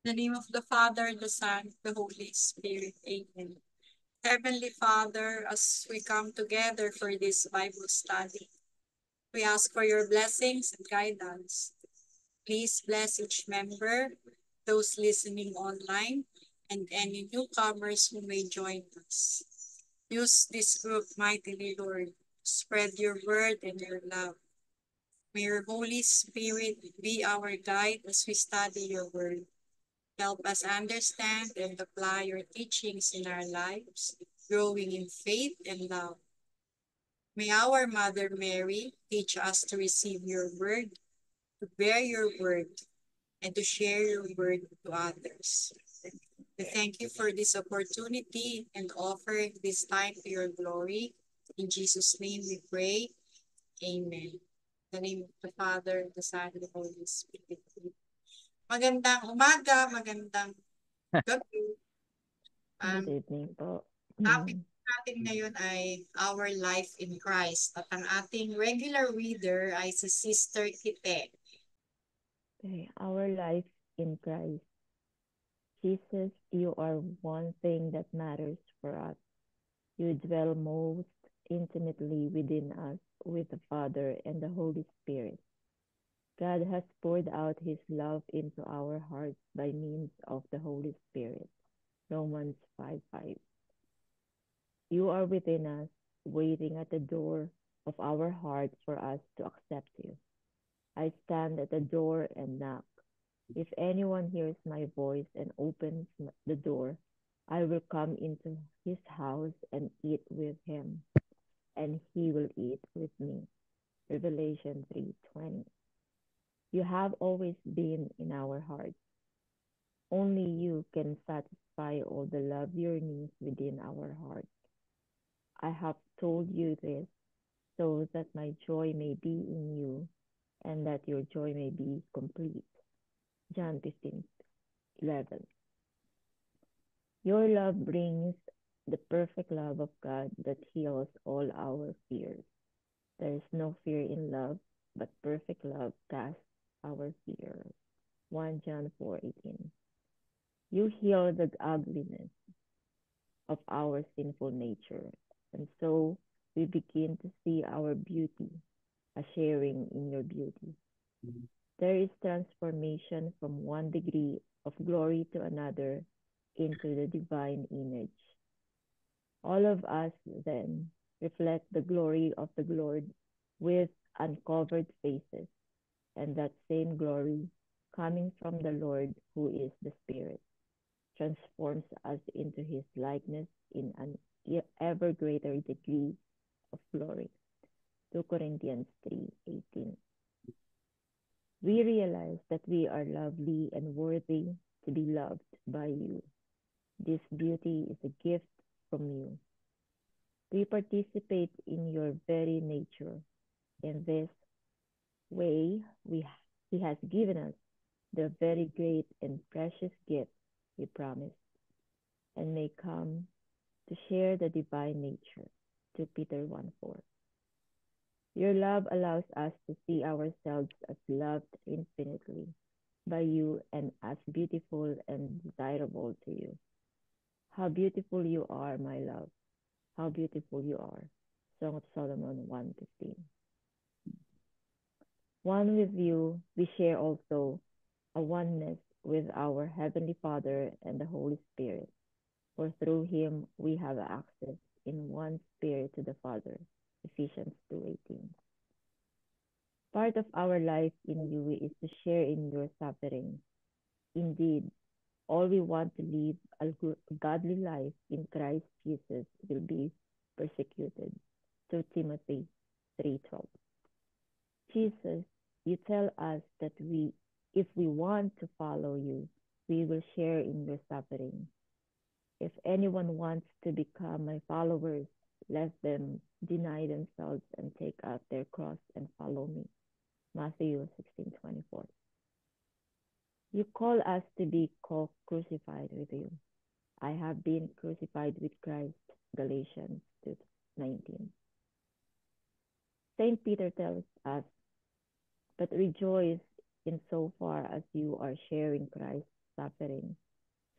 In the name of the Father, the Son, the Holy Spirit. Amen. Heavenly Father, as we come together for this Bible study, we ask for your blessings and guidance. Please bless each member, those listening online, and any newcomers who may join us. Use this group mightily, Lord, to spread your word and your love. May your Holy Spirit be our guide as we study your word. Help us understand and apply your teachings in our lives, growing in faith and love. May our Mother Mary teach us to receive your word, to bear your word, and to share your word to others. We thank you for this opportunity and offer this time to your glory. In Jesus' name we pray. Amen. In the name of the Father, the Son, and the Holy Spirit. Magandang umaga, magandang gabi. Good Ang evening po. topic natin ngayon ay Our Life in Christ. At ang ating regular reader ay si Sister Kite. Okay, our life in Christ. Jesus, you are one thing that matters for us. You dwell most intimately within us with the Father and the Holy Spirit. God has poured out his love into our hearts by means of the Holy Spirit. Romans 5:5. You are within us, waiting at the door of our hearts for us to accept you. I stand at the door and knock. If anyone hears my voice and opens the door, I will come into his house and eat with him, and he will eat with me. Revelation 3:20. You have always been in our hearts. Only you can satisfy all the love yearnings within our hearts. I have told you this so that my joy may be in you and that your joy may be complete. John 15:11. Your love brings the perfect love of God that heals all our fears. There is no fear in love, but perfect love casts our fears. 1 John 4:18. You heal the ugliness of our sinful nature, and so we begin to see our beauty, a sharing in your beauty. There is transformation from one degree of glory to another into the divine image. All of us then reflect the glory of the Lord with uncovered faces, and that same glory, coming from the Lord who is the Spirit, transforms us into his likeness in an ever greater degree of glory. 2 Corinthians 3:18. We realize that we are lovely and worthy to be loved by you. This beauty is a gift from you. We participate in your very nature. In this way, He has given us the very great and precious gift He promised, and may come to share the divine nature. 2 Peter 1:4. Your love allows us to see ourselves as loved infinitely by you and as beautiful and desirable to you. How beautiful you are, my love. How beautiful you are. Song of Solomon 1:15. One with you, we share also a oneness with our Heavenly Father and the Holy Spirit. For through him we have access in one spirit to the Father. Ephesians 2:18. Part of our life in you is to share in your suffering. Indeed, all we want to live a godly life in Christ Jesus will be persecuted. 2 Timothy 3:12. Jesus, you tell us that if we want to follow you, we will share in your suffering. If anyone wants to become my followers, let them deny themselves and take up their cross and follow me. Matthew 16:24. You call us to be co-crucified with you. I have been crucified with Christ. Galatians 2:19. Saint Peter tells us, but rejoice in so far as you are sharing Christ suffering,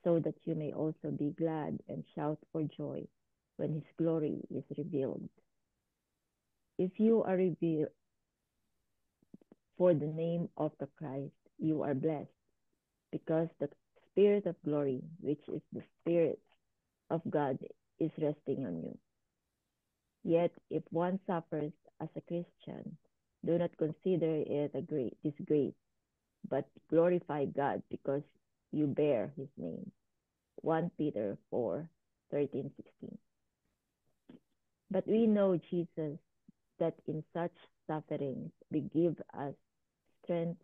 so that you may also be glad and shout for joy when his glory is revealed. If you are revealed for the name of the Christ, you are blessed, because the Spirit of glory, which is the Spirit of God, is resting on you. Yet, if one suffers as a Christian, do not consider it a great disgrace, but glorify God because you bear his name. 1 Peter 4:13-16. But we know Jesus, that in such sufferings we give us strength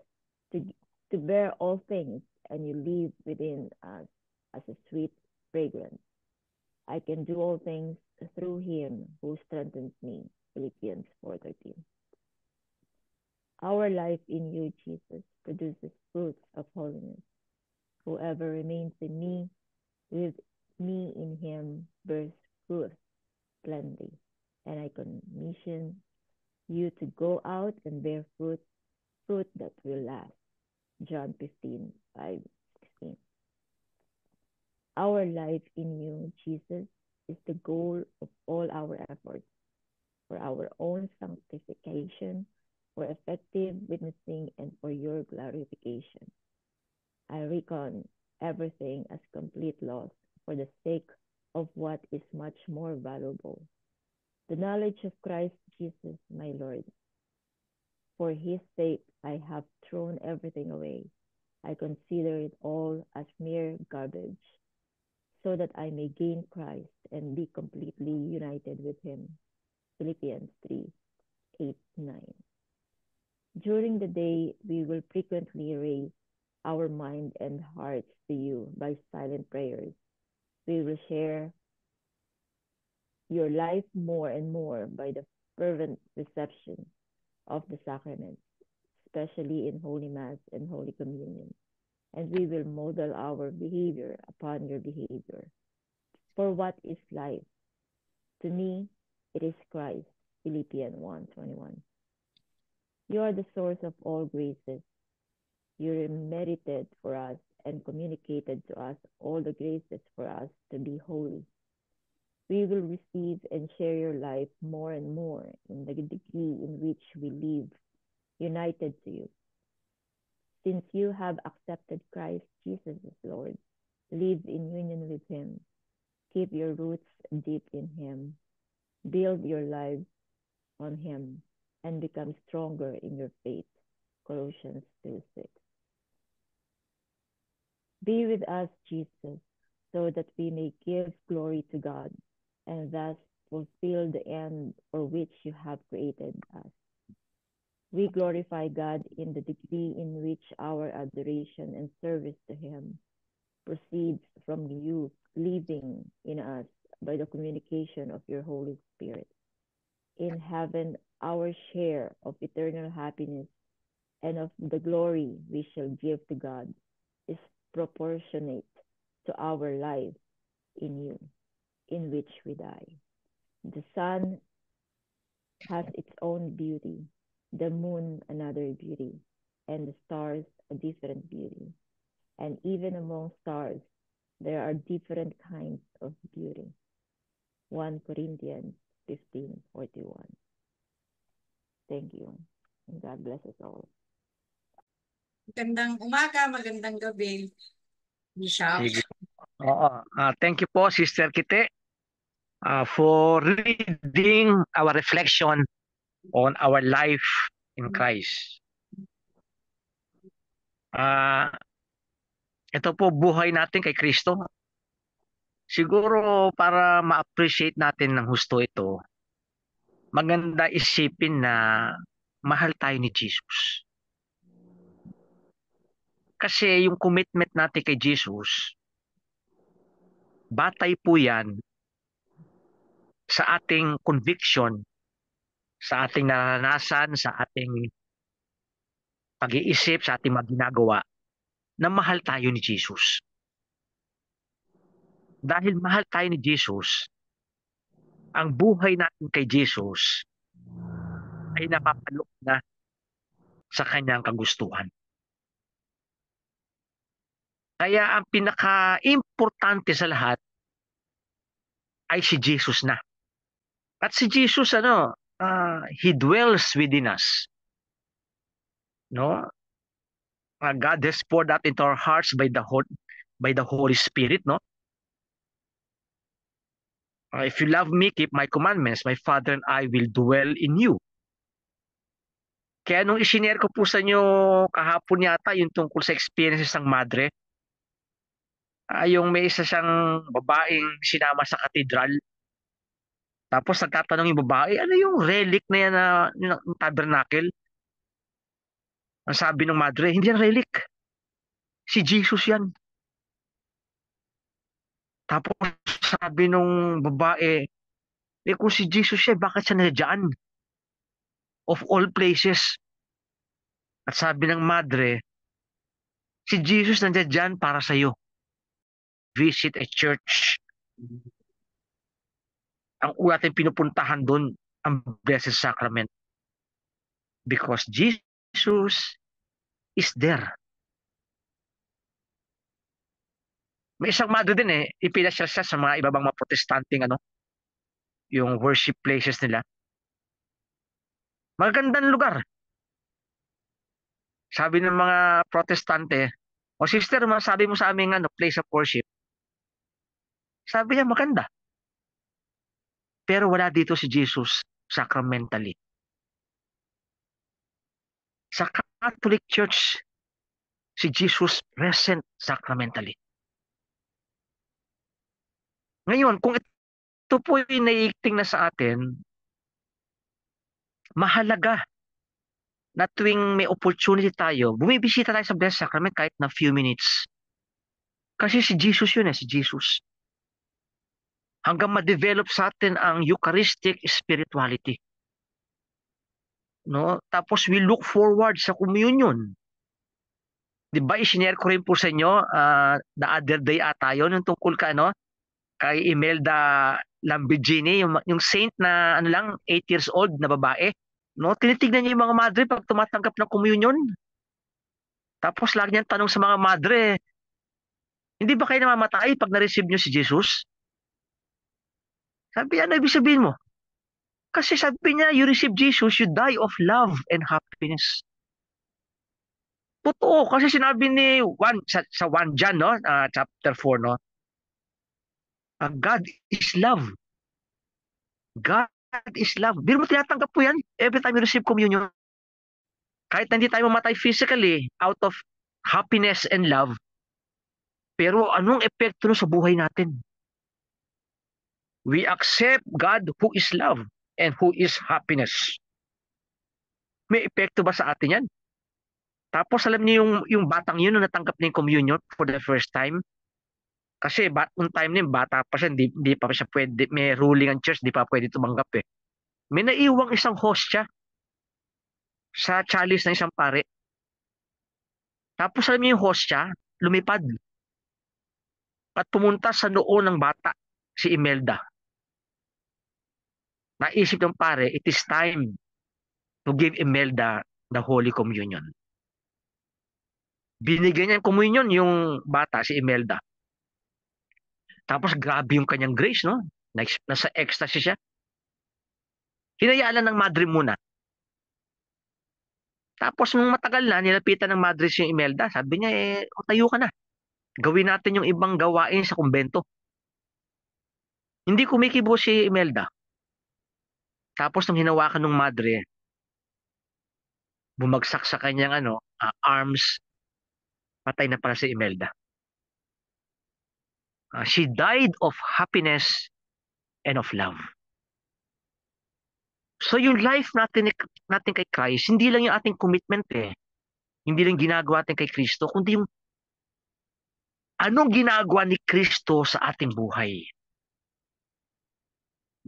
to, to bear all things, and you live within us as a sweet fragrance. I can do all things through him who strengthens me. Philippians 4:13. Our life in you, Jesus, produces fruits of holiness. Whoever remains in me, with me in him, bears fruit plenty. And I commission you to go out and bear fruit that will last. John 15:5-16. Our life in you, Jesus, is the goal of all our efforts for our own sanctification, for effective witnessing, and for your glorification. I reckon everything as complete loss for the sake of what is much more valuable, the knowledge of Christ Jesus my Lord. For his sake I have thrown everything away. I consider it all as mere garbage, so that I may gain Christ and be completely united with him. Philippians 3:8-9. During the day, we will frequently raise our mind and hearts to you by silent prayers. We will share your life more and more by the fervent reception of the sacraments, especially in Holy Mass and Holy Communion. And we will model our behavior upon your behavior. For what is life? To me, it is Christ. Philippians 1:21. You are the source of all graces. You merited for us and communicated to us all the graces for us to be holy. We will receive and share your life more and more in the degree in which we live united to you. Since you have accepted Christ Jesus as Lord, live in union with him. Keep your roots deep in him. Build your lives on him and become stronger in your faith. Colossians 2:6. Be with us, Jesus, so that we may give glory to God and thus fulfill the end for which you have created us. We glorify God in the degree in which our adoration and service to him proceeds from you living in us by the communication of your Holy Spirit. In heaven, our share of eternal happiness and of the glory we shall give to God is proportionate to our life in you, in which we die. The sun has its own beauty, the moon another beauty, and the stars a different beauty. And even among stars, there are different kinds of beauty. 1 Corinthians 15:41. Thank you. And God bless us all. Magandang umaga, magandang gabi. Bishop. Sige. Oo. Thank you po, Sister Kite, for reading our reflection on our life in Christ. Ito po buhay natin kay Kristo. Siguro para ma-appreciate natin ng husto ito, maganda isipin na mahal tayo ni Jesus. Kasi yung commitment natin kay Jesus, batay po yan sa ating conviction, sa ating naranasan, sa ating pag-iisip, sa ating mga ginagawa, na mahal tayo ni Jesus. Dahil mahal tayo ni Jesus, ang buhay natin kay Jesus ay napapaloob na sa kanyang kagustuhan. Kaya ang pinaka-importante sa lahat ay si Jesus na. At si Jesus, He dwells within us. No? God has poured that into our hearts by the Holy Spirit, no? If you love me, keep my commandments. My Father and I will dwell in you. Kaya nung isinare ko po sa inyo kahapon yata yung tungkol sa experiences ng madre, yung may isa siyang babaeng sinama sa katedral. Tapos nagtatanong yung babae, ano yung relic na yan ng tabernacle? Ang sabi ng madre, hindi yan relic. Si Jesus yan. Tapos sabi nung babae, kung si Jesus siya, bakit siya nandiyan? Of all places. At sabi ng madre, si Jesus nandiyan para sa iyo. Visit a church. Ang natin pinupuntahan doon, ang Blessed Sacrament. Because Jesus is there. May isang madre din ipinasyal siya sa mga ibabang mga protestanting yung worship places nila. Magandang lugar. Sabi ng mga protestante, o sister, masabi mo sa aming place of worship. Sabi niya, maganda. Pero wala dito si Jesus sacramentally. Sa Catholic Church, si Jesus present sacramentally. Ngayon, kung ito po yung naiigting na sa atin, mahalaga na tuwing may opportunity tayo, bumibisita tayo sa Blessed Sacrament kahit na few minutes. Kasi si Jesus yun si Jesus. Hanggang ma-develop sa atin ang Eucharistic spirituality. No? Tapos we look forward sa communion. Diba, isinare ko rin po sa inyo, the other day ata yun, yung tungkol kay Imelda Lambigini, yung saint na 8 years old na babae. No? Tinitignan niya yung mga madre pag tumatanggap ng communion. Tapos lagi niyang tanong sa mga madre, hindi ba kayo namamatay pag na-receive niyo si Jesus? Sabi, ano ibig sabihin mo? Kasi sabi niya, you receive Jesus, you die of love and happiness. Totoo, kasi sinabi ni Juan, sa 1 John, chapter 4, God is love. God is love. Biro mo tinatanggap po yan every time you receive communion. Kahit na hindi tayo mamatay physically out of happiness and love, pero anong epekto sa buhay natin? We accept God who is love and who is happiness. May epekto ba sa atin yan? Tapos alam niyo yung batang yun na natanggap niya yung communion for the first time, kasi noong time niya, bata pa siya, hindi pa siya pwede, may ruling ang church, di pa pwede tumanggap May naiwang isang hostya sa chalice ng isang pare. Tapos alam niyo yung hostya, lumipad at pumunta sa noo ng bata, si Imelda. Naisip ng pare, it is time to give Imelda the Holy Communion. Binigyan niya ng communion yung bata, si Imelda. Tapos grabe yung kanyang grace, no? Nasa ecstasy siya. Hinayaan ng madre muna. Tapos nung matagal na, nilapitan ng madre si Imelda. Sabi niya, tayo ka na. Gawin natin yung ibang gawain sa kumbento. Hindi kumikibo si Imelda. Tapos nung hinawakan ng madre, bumagsak sa kanyang arms, patay na pala si Imelda. She died of happiness and of love. So yung life natin kay Christ, hindi lang yung ating commitment Hindi lang ginagawa natin kay Kristo, kundi yung anong ginagawa ni Kristo sa ating buhay.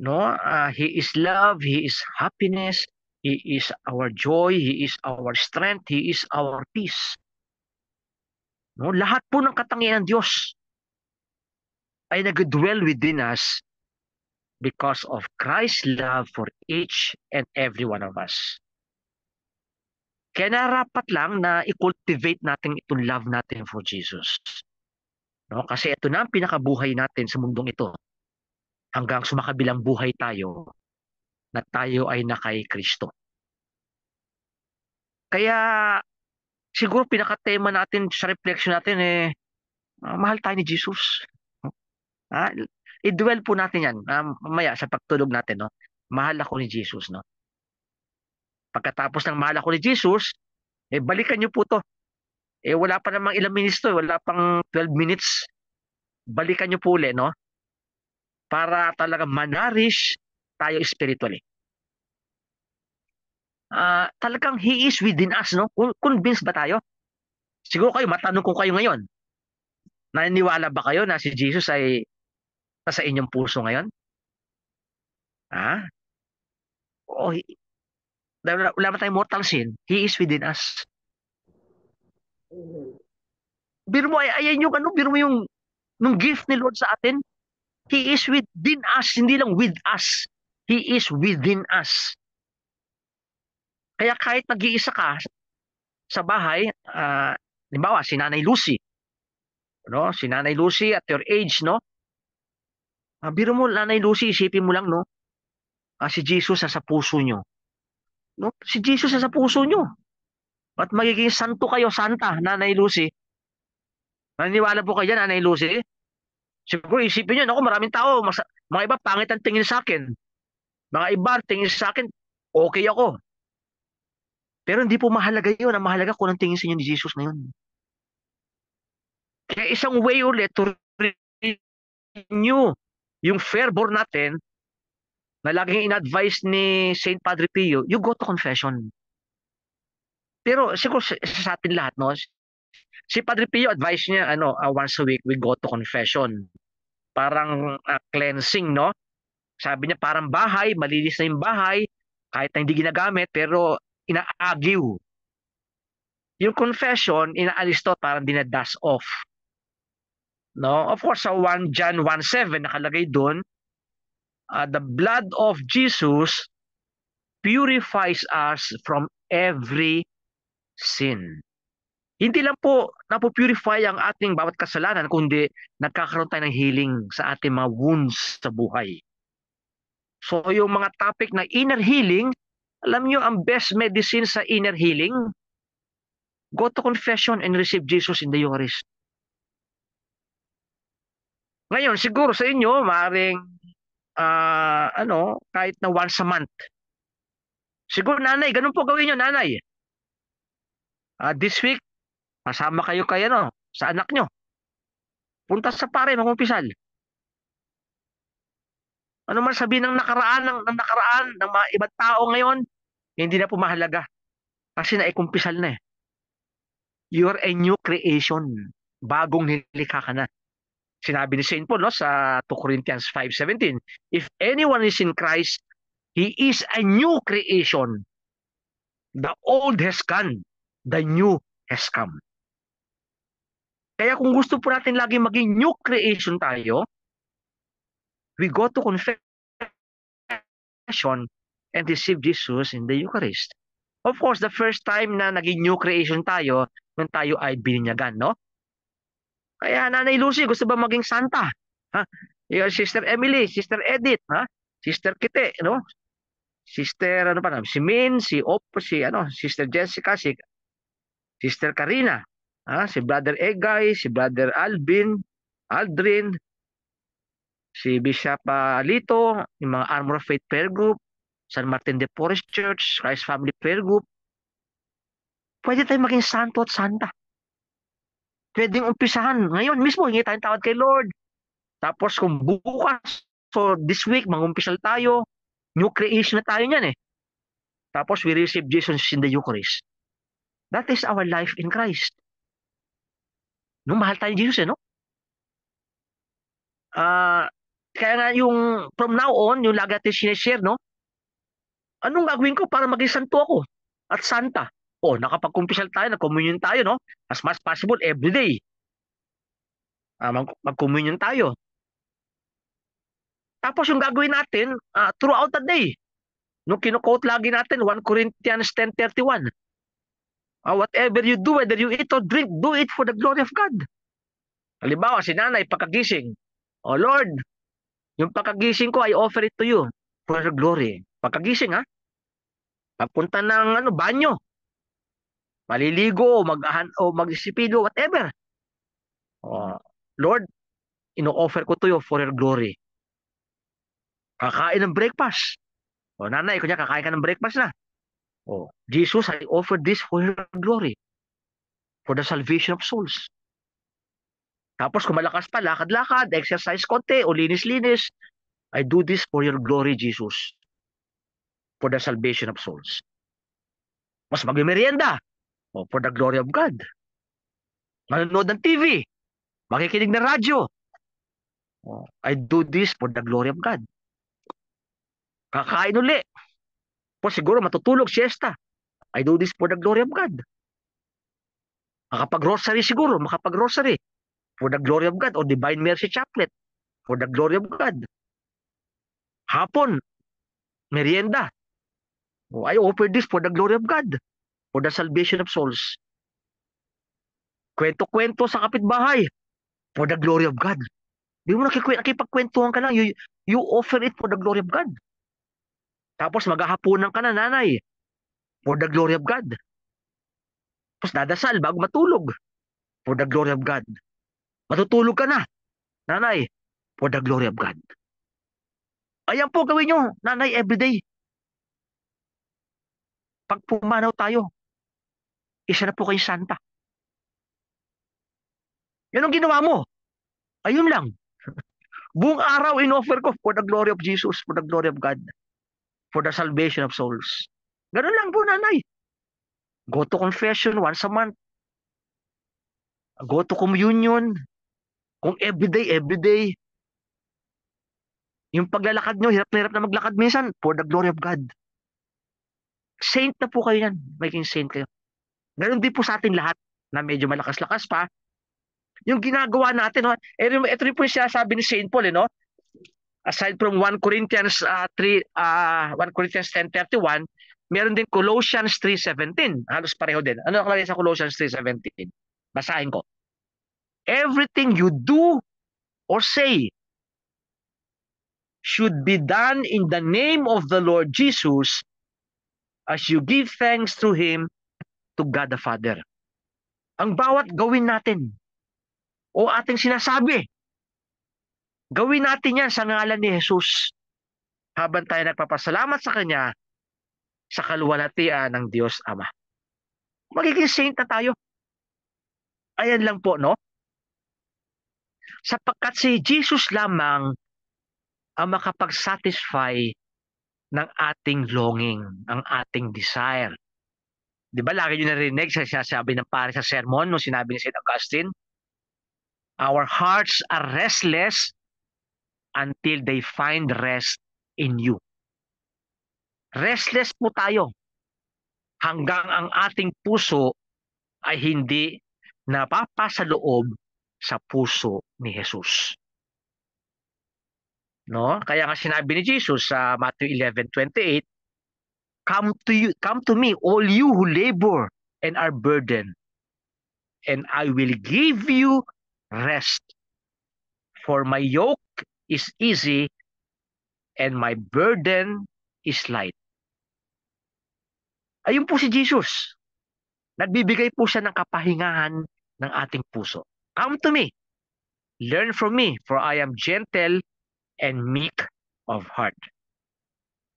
No? He is love, He is happiness, He is our joy, He is our strength, He is our peace. No? Lahat po ng katangian ng Diyos ay nag-dwell within us because of Christ's love for each and every one of us. Kaya narapat lang na i-cultivate natin itong love natin for Jesus. No? Kasi ito na ang pinakabuhay natin sa mundong ito hanggang sumakabilang buhay tayo na tayo ay na kay Kristo. Kaya siguro pinaka-tema natin sa reflection natin mahal tayo ni Jesus. Ah, i-dwell po natin yan mamaya sa pagtulog natin. No? Mahal ako ni Jesus. No? Pagkatapos ng mahal ako ni Jesus, balikan niyo po to. Wala pa namang ilang minutes to. Wala pang 12 minutes. Balikan niyo po ulit, no? Para talaga manarish tayo spiritually. Talagang He is within us, no? Convinced ba tayo? Siguro kayo, matanong ko kayo ngayon. Naniniwala ba kayo na si Jesus ay nasa inyong puso ngayon? O, wala ba tayong mortal sin? He is within us. Biro mo, ayan yung biro mo yung nung gift ni Lord sa atin. He is within us, hindi lang with us. He is within us. Kaya kahit nag-iisa ka sa bahay, halimbawa si Nanay Lucy, no? Si Nanay Lucy at your age, no? Biro mo, Nanay Lucy, isipin mo lang, no? Si Jesus sa puso nyo. No? Si Jesus sa puso nyo. At magiging santo kayo, santa, Nanay Lucy. Naniniwala po kayo dyan, Nanay Lucy? Siguro isipin nyo, ako maraming tao, mga iba pangit ang tingin sa akin. Mga iba tingin sa akin, okay ako. Pero hindi po mahalaga yun. Ang mahalaga kung anong tingin sa inyo ni Jesus na yun. Kaya isang way ulit to renew yung fervor natin na laging in-advise ni St. Padre Pio, you go to confession. Pero siguro sa atin lahat, no? Si Padre Pio advice niya, once a week we go to confession. Parang cleansing, no? Sabi niya parang bahay, malinis na yung bahay, kahit na hindi ginagamit, pero inaagiw. Yung confession, inaalis to, parang dinadust off. No? Of course, sa 1 John 1:7, nakalagay doon, the blood of Jesus purifies us from every sin. Hindi lang po napupurify ang ating bawat kasalanan, kundi nagkakaroon tayo ng healing sa ating mga wounds sa buhay. So yung mga topic na inner healing, alam nyo ang best medicine sa inner healing? Go to confession and receive Jesus in the Eucharist. Ngayon, siguro sa inyo, maaaring kahit na once a month. Siguro nanay, ganun po gawin nyo, nanay. This week, masama kayo sa anak nyo. Punta sa pare, magumpisal. Ano man sabihin ng nakaraan ng mga ibang tao ngayon, hindi na po mahalaga. Kasi naikumpisal na eh. You are a new creation. Bagong nilikha ka na. Sinabi ni St. Paul sa 2 Corinthians 5:17, if anyone is in Christ, he is a new creation. The old has gone, the new has come. Kaya kung gusto po natin lagi maging new creation tayo, we go to confession and receive Jesus in the Eucharist. Of course, the first time na naging new creation tayo, nung tayo ay bininyagan, no? Kaya Nanay Lucy, gusto ba maging santa? Sister Emily, Sister Edith, Sister Kite, no? Sister si Min, si Sister Jessica, si Sister Karina, si Brother Egay, si Brother Aldrin, si Bishop Lito, yung mga Armor of Faith Prayer Group, San Martin de Porres Church, Christ Family Prayer Group. Pwede tayo maging santo at santa. Pwedeng umpisahan. Ngayon mismo, hingi tayong tawad kay Lord. Tapos kung bukas, so this week, mangumpisal tayo. New creation na tayo niyan eh. Tapos we receive Jesus in the Eucharist. That is our life in Christ. No, mahal tayo Jesus no? Kaya nga yung from now on, yung lagi natin sinishare, no? Anong gagawin ko para maging santo ako at santa? Nakapag-kumpisal tayo, nag-communion tayo, no? As much possible, every day. Mag-communion tayo. Tapos yung gagawin natin, throughout the day. Nung kino-quote lagi natin, 1 Corinthians 10:31. Whatever you do, whether you eat or drink, do it for the glory of God. Halimbawa, si nanay, pagkagising. Oh Lord, yung pagkagising ko, I offer it to you for your glory. Pagkagising, ha? Papunta ng banyo. Maliligo, o magsisipilo, whatever. Oh, Lord, ino-offer ko to you for your glory. Kakain ng breakfast. O nanay, kunya kakain ka ng breakfast na. O, Jesus, I offer this for your glory. For the salvation of souls. Tapos kung malakas pa, lakad-lakad, exercise konti, o linis-linis, I do this for your glory, Jesus. For the salvation of souls. Mas magmerienda. O, for the glory of God. Manonood ng TV. Makikinig ng radyo. O, I do this for the glory of God. Kakain uli. Po siguro matutulog, siesta. I do this for the glory of God. Makapag-rosary siguro, makapag-rosary. For the glory of God. O Divine Mercy Chaplet. For the glory of God. Hapon, merienda. O, I offer this for the glory of God. For the salvation of souls. Kwento-kwento sa kapitbahay. For the glory of God. Di mo nakipagkwentuhan ka lang. You offer it for the glory of God. Tapos maghahapunan ka na, nanay. For the glory of God. Tapos dadasal bago matulog. For the glory of God. Matutulog ka na, nanay. For the glory of God. Ayan po gawin nyo, nanay, everyday. Pag pumanaw tayo, isa na po kayong santa. Yan ang ginawa mo. Ayun lang. Buong araw in-offer ko for the glory of Jesus, for the glory of God, for the salvation of souls. Ganun lang po, nanay. Go to confession once a month. Go to communion. Kung everyday. Yung paglalakad nyo, hirap na hirap na maglakad minsan, for the glory of God. Saint na po kayo yan. Maging saint kayo. Ganun din po sa ating lahat na medyo malakas-lakas pa. Yung ginagawa natin, no? Ito rin po yung sinasabi ni Saint Paul, no? Aside from 1 Corinthians 1 Corinthians 10:31, meron din Colossians 3:17. Halos pareho din. Ano nakalagay sa Colossians 3:17? Basahin ko. Everything you do or say should be done in the name of the Lord Jesus as you give thanks through Him to God the Father. Ang bawat gawin natin o ating sinasabi, gawin natin yan sa ngalan ni Jesus habang tayo nagpapasalamat sa Kanya sa kaluwalhatian ng Diyos Ama. Magiging saint na tayo. Ayan lang po, no? Sapagkat si Jesus lamang ang makapag-satisfy ng ating longing, ang ating desire. Di ba lagi nyo narinig sa sinasabi ng pare sa sermon nung sinabi ni St. Augustine? Our hearts are restless until they find rest in you. Restless po tayo hanggang ang ating puso ay hindi napapasa loob sa puso ni Jesus. No? Kaya nga sinabi ni Jesus sa Matthew 11:28, Come to me, all you who labor and are burdened, and I will give you rest. For my yoke is easy and my burden is light. Ayun po si Jesus. Nagbibigay po siya ng kapahingahan ng ating puso. Come to me. Learn from me, for I am gentle and meek of heart.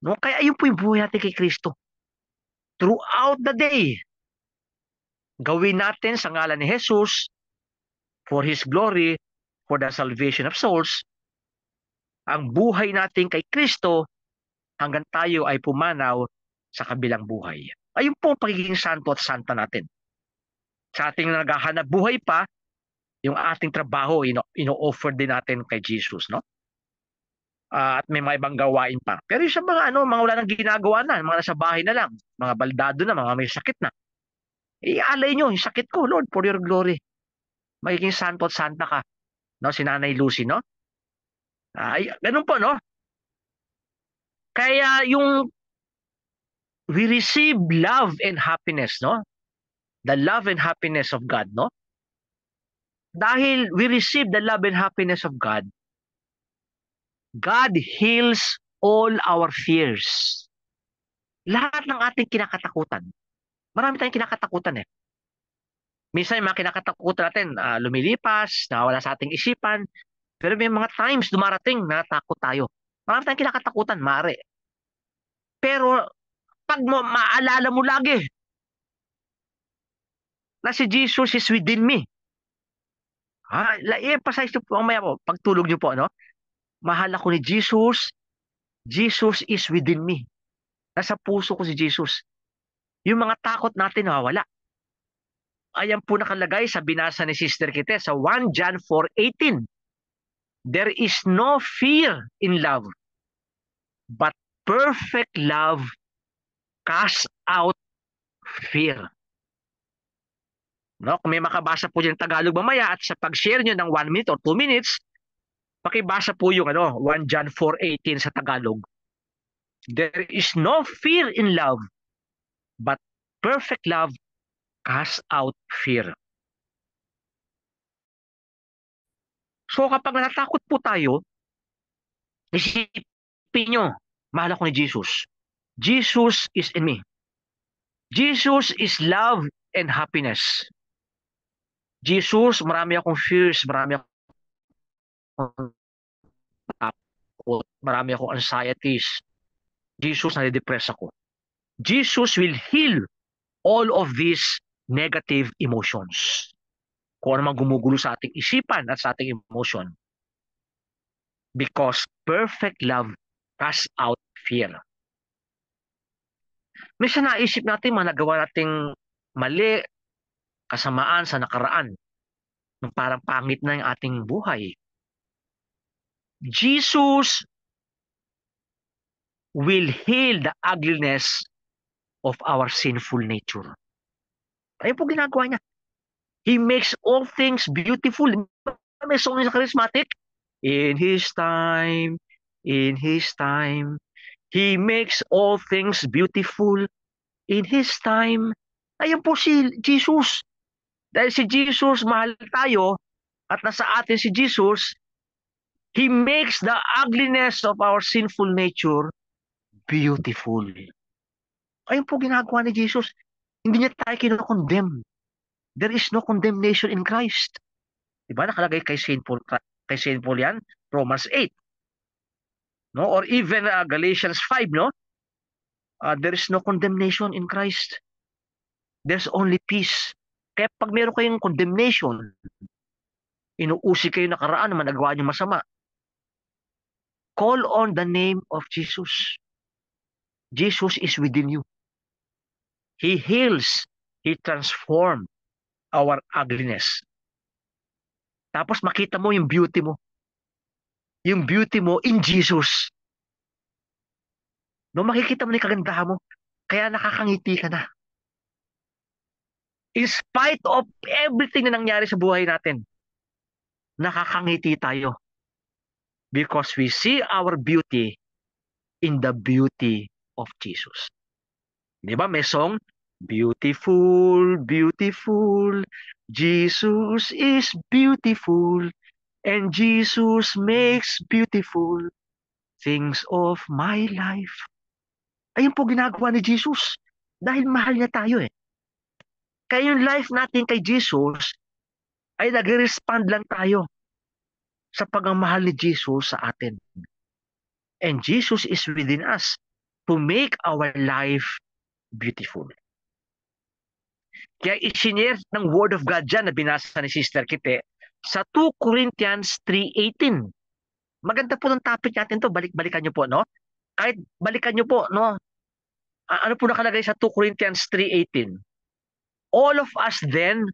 No, kaya ayun po yung buhay natin kay Kristo. Throughout the day, gawin natin sa ngalan ni Jesus, for His glory, for the salvation of souls, ang buhay natin kay Kristo hanggang tayo ay pumanaw sa kabilang buhay. Ayun po ang pagiging santo at santa natin. Sa ating naghahanap buhay pa, yung ating trabaho, ino-offer din natin kay Jesus, no? At may mga ibang gawain pa. Pero yung sa mga mga wala nang ginagawa na, mga nasa bahay na lang, mga baldado na, mga may sakit na, ialay nyo yung sakit ko, Lord, for your glory. Magiging santo at santa ka. No? Si Nanay Lucy, no? Ganun po, no? Kaya yung we receive love and happiness, no? The love and happiness of God, no? dahil we receive the love and happiness of God, God heals all our fears. Lahat ng ating kinakatakutan. Marami tayong kinakatakutan eh. Minsan yung mga kinakatakutan natin, lumilipas, nawawala sa ating isipan. Pero may mga times dumarating na takot tayo. Marami tayong kinakatakutan, mare. Pero pag maalala mo lagi na si Jesus is within me. I-emphasize nyo po mamaya po, pagtulog nyo po, no? Mahal ako ni Jesus. Jesus is within me. Nasa puso ko si Jesus. Yung mga takot natin nawawala. Ayan po nakalagay sa binasa ni Sister Kite sa 1 John 4:18. There is no fear in love, but perfect love casts out fear. No, kung may makabasa po dyan Tagalog mamaya at sa pag-share nyo ng 1 minute or 2 minutes, pakibasa po yung 1 John 4:18 sa Tagalog. There is no fear in love, but perfect love casts out fear. So kapag natatakot po tayo, isipin nyo, mahal ako ni Jesus. Jesus is in me. Jesus is love and happiness. Jesus, marami akong fears, marami akong takot, marami akong anxieties. Jesus, nade-depress ako. Jesus will heal all of these negative emotions. Kung ano man gumugulo sa ating isipan at sa ating emotion. Because perfect love casts out fear. Minsan naisip natin mga nagawa nating mali, kasamaan sa nakaraan. Nung parang pangit na yung ating buhay. Jesus will heal the ugliness of our sinful nature. Ayun po ginagawa niya. He makes all things beautiful. May song sa charismatic. In His time, He makes all things beautiful. In His time. Ayun po si Jesus. Dahil si Jesus, mahal tayo, at nasa atin si Jesus, He makes the ugliness of our sinful nature beautiful. Ayun po ginagawa ni Jesus. Hindi niya tayo kinokondemn. There is no condemnation in Christ. Diba? Nakalagay kay St. Paul yan, Romans 8. No? Or even Galatians 5, no? There is no condemnation in Christ. There's only peace. Kaya pag meron kayong condemnation, inuusi kayo nakaraan naman nagawa niyo masama, call on the name of Jesus. Jesus is within you. He heals. He transforms our ugliness. Tapos makita mo yung beauty mo. Yung beauty mo in Jesus. No, makikita mo yung kagandahan mo. Kaya nakakangiti ka na. In spite of everything na nangyari sa buhay natin, nakakangiti tayo. Because we see our beauty in the beauty of Jesus. Di ba? May song, beautiful, beautiful, Jesus is beautiful, and Jesus makes beautiful things of my life. Ayun po ginagawa ni Jesus. Dahil mahal niya tayo eh. Kaya yung life natin kay Jesus ay nag-respond lang tayo sa pagmamahal ni Jesus sa atin. And Jesus is within us to make our life beautiful. Kaya isinare ng Word of God dyan na binasa ni Sister Kite sa 2 Corinthians 3:18. Maganda po ng topic natin to. Balikan nyo po, no? Kahit balikan nyo po, no? Ano po nakalagay sa 2 Corinthians 3:18? All of us then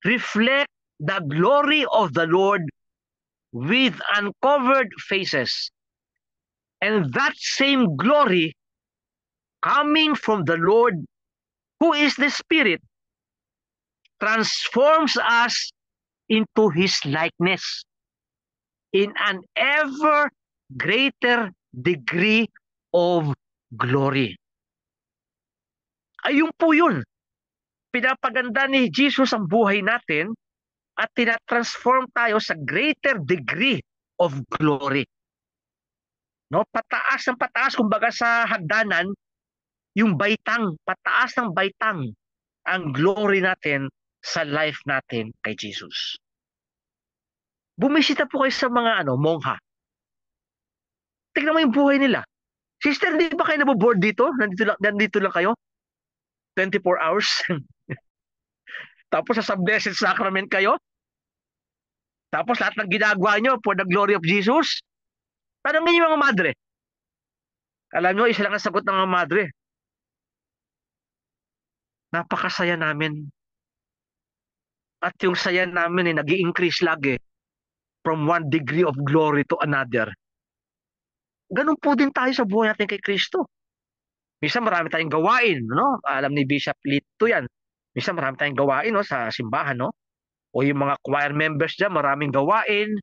reflect the glory of the Lord with uncovered faces. And that same glory coming from the Lord, who is the Spirit, transforms us into His likeness in an ever greater degree of glory. Ayun po yun. Pinapaganda ni Jesus ang buhay natin at tinatransform tayo sa greater degree of glory. No, pataas ng pataas, kumbaga sa hagdanan, yung baitang, pataas ng baitang ang glory natin sa life natin kay Jesus. Bumisita po kayo sa mga mongha. Tignan mo yung buhay nila. Sister, di ba kayo naboboard dito? Nandito lang kayo? 24 hours? Tapos sa Blessed Sacrament kayo? Tapos lahat ng ginagawa nyo for the glory of Jesus? Tanongin niyo mga madre. Alam nyo, isa lang ang sagot ng mga madre. Napakasaya namin. At yung saya namin nag-i-increase lagi from one degree of glory to another. Ganun po din tayo sa buhay natin kay Kristo. Minsan marami tayong gawain, no? Alam ni Bishop Lito yan. Minsan marami tayong gawain, no, sa simbahan, no? O yung mga choir members dyan, maraming gawain.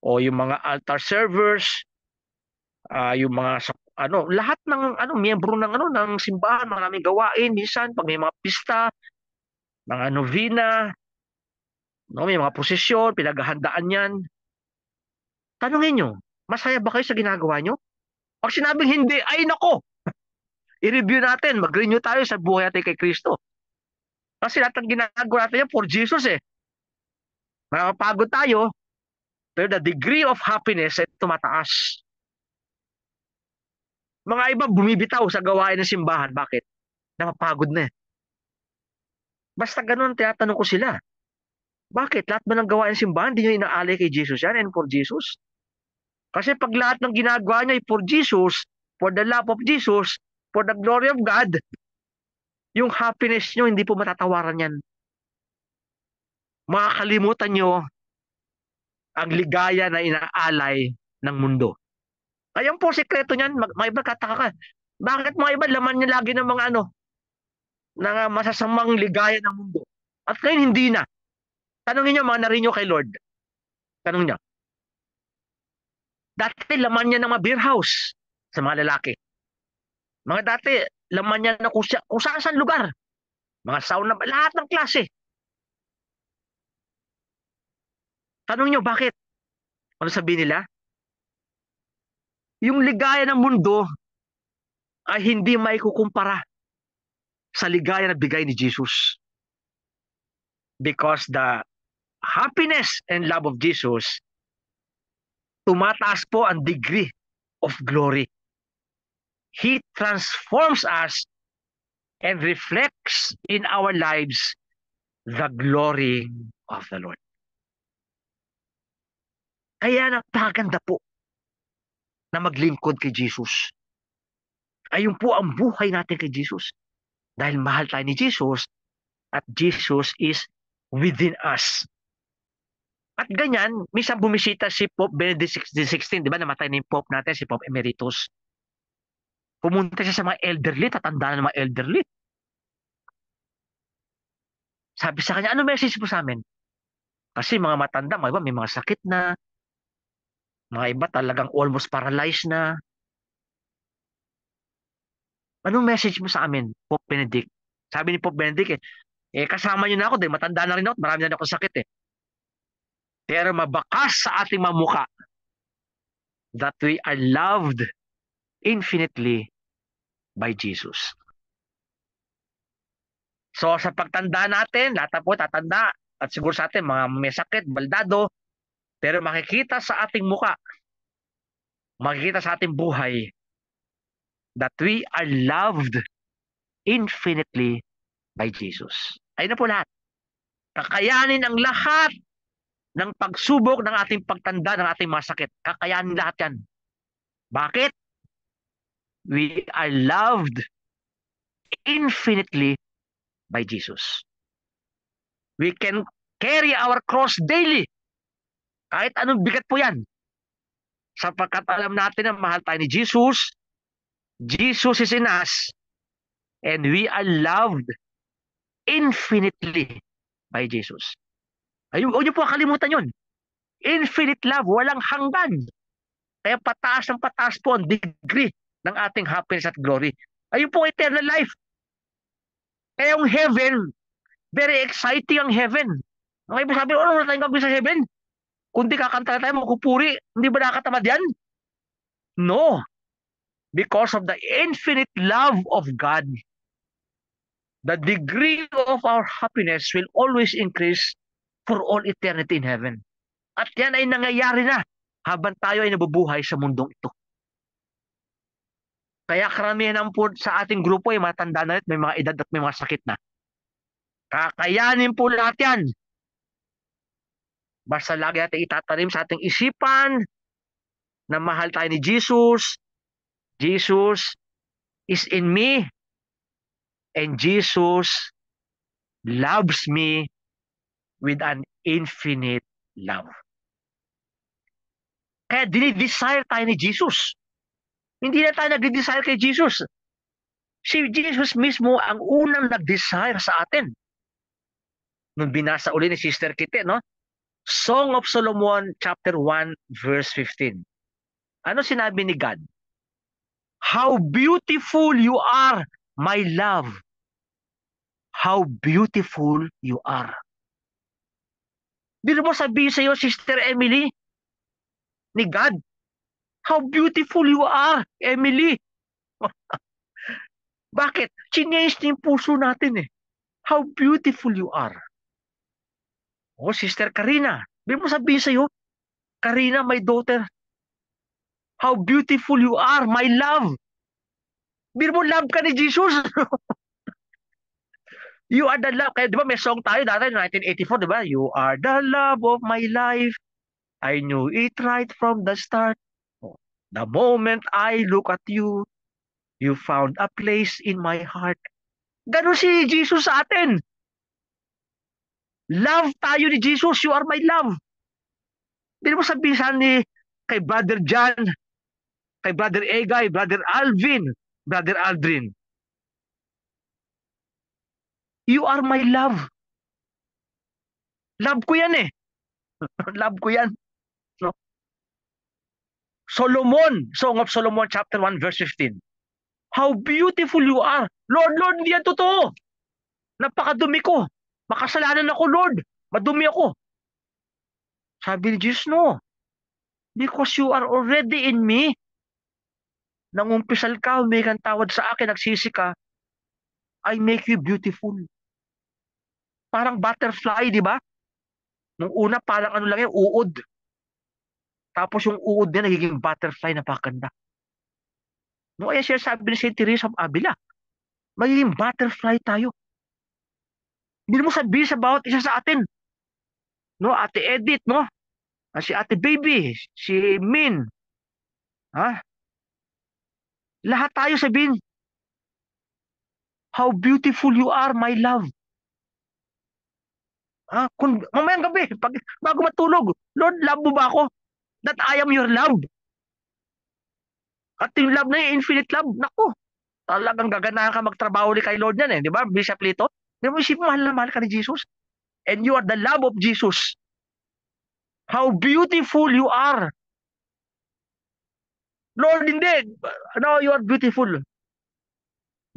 O yung mga altar servers, yung mga lahat ng miyembro ng ng simbahan, maraming gawain. Minsan pag may mga pista, mga novena, no, may mga prosesyon, pinaghahandaan yan. Tanungin nyo, masaya ba kayo sa ginagawa nyo? Pag sinabing hindi, ay nako! I-review natin, mag-renew tayo sa buhay natin kay Kristo. Kasi lahat ng ginagawa natin yan for Jesus eh. Nakapagod tayo, pero the degree of happiness ay tumataas. Mga iba bumibitaw sa gawain ng simbahan. Bakit? Napapagod na eh. Basta ganun, tinatanong ko sila. Bakit? Lahat ba ng gawain ng simbahan, hindi nyo inaalay kay Jesus yan and for Jesus? Kasi pag lahat ng ginagawa nyo ay for Jesus, for the love of Jesus, for the glory of God, yung happiness nyo hindi po matatawaran yan. Makakalimutan nyo ang ligaya na inaalay ng mundo. Ayun po sekreto niyan, mga iba kataka ka. Bakit mga iba laman niya lagi ng mga ng masasamang ligaya ng mundo? At ngayon hindi na. Tanungin niyo mga narinyo kay Lord. Tanong niyo. Dati laman niya ng mga beer house sa mga lalaki. Mga dati laman niya na kung saan lugar. Mga sauna, lahat ng klase. Tanong niyo bakit? Ano sabihin nila? Yung ligaya ng mundo ay hindi maikukumpara sa ligaya na bigay ni Jesus. Because the happiness and love of Jesus, tumataas po ang degree of glory. He transforms us and reflects in our lives the glory of the Lord. Kaya napakaganda po na maglingkod kay Jesus. Ayun po ang buhay natin kay Jesus. Dahil mahal tayo ni Jesus at Jesus is within us. At ganyan, minsan bumisita si Pope Benedict XVI, di ba? Namatay na yung Pope natin, si Pope Emeritus. Pumunta siya sa mga elderly, tatanda na ng mga elderly. Sabi sa kanya, ano message po sa amin? Kasi mga matanda, mga iba may mga sakit na, mga iba talagang almost paralyzed na. Anong message mo sa amin, Pope Benedict? Sabi ni Pope Benedict, kasama niyo na ako, dahil matanda na rin ako, marami na ako sakit eh. Pero mabakas sa ating mga mukha that we are loved infinitely by Jesus. So sa pagtanda natin, lahat po tatanda, at siguro sa atin mga may sakit, baldado, pero makikita sa ating mukha, makikita sa ating buhay that we are loved infinitely by Jesus. Ayun na po lahat. Kakayanin ang lahat ng pagsubok ng ating pagtanda, ng ating mga sakit. Kakayanin lahat yan. Bakit? We are loved infinitely by Jesus. We can carry our cross daily. Kahit anong bigat po yan. Sapagkat alam natin na mahal tayo ni Jesus. Jesus is in us. And we are loved infinitely by Jesus. Ayun, huwag niyo po kalimutan yun. Infinite love, walang hanggan. Kaya pataas ng pataas po ang degree ng ating happiness at glory. Ayun po eternal life. Kaya yung heaven, very exciting ang heaven. Okay, sabi, ano na tayong gagawin sa heaven? Kundi kakanta tayo, magpupuri. Hindi ba nakakatamad yan? No. Because of the infinite love of God, the degree of our happiness will always increase for all eternity in heaven. At yan ay nangyayari na habang tayo ay nabubuhay sa mundong ito. Kaya karamihan ng po sa ating grupo ay matanda na rin, may mga edad at may mga sakit na. Kakayanin po lahat yan. Basta lagi natin itatanim sa ating isipan na mahal tayo ni Jesus. Jesus is in me and Jesus loves me with an infinite love. Kaya dinidesire tayo ni Jesus. Hindi na tayo nag-desire kay Jesus. Si Jesus mismo ang unang nag-desire sa atin. Nung binasa uli ni Sister Kite, no? Song of Solomon chapter 1 verse 15. Ano sinabi ni God? How beautiful you are, my love. How beautiful you are. Biro mo sabihin sa iyo, Sister Emily, ni God, how beautiful you are, Emily. Bakit? Change niya yung puso natin eh. How beautiful you are. Oh, Sister Karina, biro mo sabihin sa iyo, Karina, my daughter, how beautiful you are, my love. Biro mo, love ka ni Jesus. You are the love. Kaya di ba may song tayo dati, 1984, di ba? You are the love of my life. I knew it right from the start. The moment I look at you, you found a place in my heart. Ganun si Jesus sa atin. Love tayo ni Jesus. You are my love. Hindi mo sabihin ni kay Brother John, kay Brother Egay, Brother Alvin, Brother Aldrin. You are my love. Love ko yan eh. Love ko yan. No? Solomon, Song of Solomon chapter 1 verse 15. How beautiful you are. Lord, Lord, hindi yan totoo. Napakadumi ko. Makasalanan ako, Lord. Madumi ako. Sabi ni Jesus, no. Because you are already in me. Nangumpisal ka, may kang tawad sa akin, nagsisi ka, I make you beautiful. Parang butterfly, di ba? Nung una, parang ano lang yan, uod. Tapos yung uod niya, nagiging butterfly na pakanda. No, kaya siya sabi ni St. Teresa of Avila, magiging butterfly tayo. Hindi mo sabihin sa bawat isa sa atin. No, Ate Edith, no? Si Ate Baby, si Min. Ha? Lahat tayo sabihin, how beautiful you are, my love. Kung mamayang gabi, bago matulog, Lord, love mo ba ako? That I am your love. At yung love na yung infinite love, naku, talagang gaganahan ka magtrabaho ni kay Lord yan eh. Di ba, Bishop Lito? Di mo isip, mahal na mahal ka ni Jesus. And you are the love of Jesus. How beautiful you are. Lord, hindi. No, you are beautiful.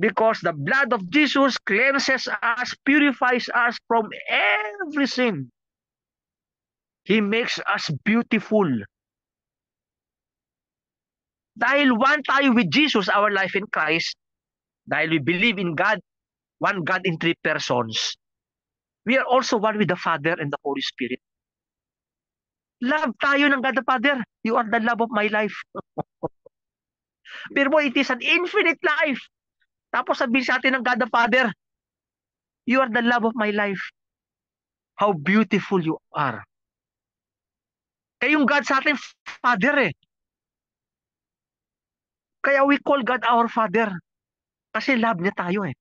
Because the blood of Jesus cleanses us, purifies us from every sin. He makes us beautiful. Dahil one tayo with Jesus, our life in Christ, dahil we believe in God, one God in three persons, we are also one with the Father and the Holy Spirit. Love tayo ng God the Father. You are the love of my life. Pero it is an infinite life. Tapos sabihin sa atin ng God the Father, you are the love of my life. How beautiful you are. Kaya yung God sa atin, Father eh. Kaya we call God our Father. Kasi love niya tayo eh.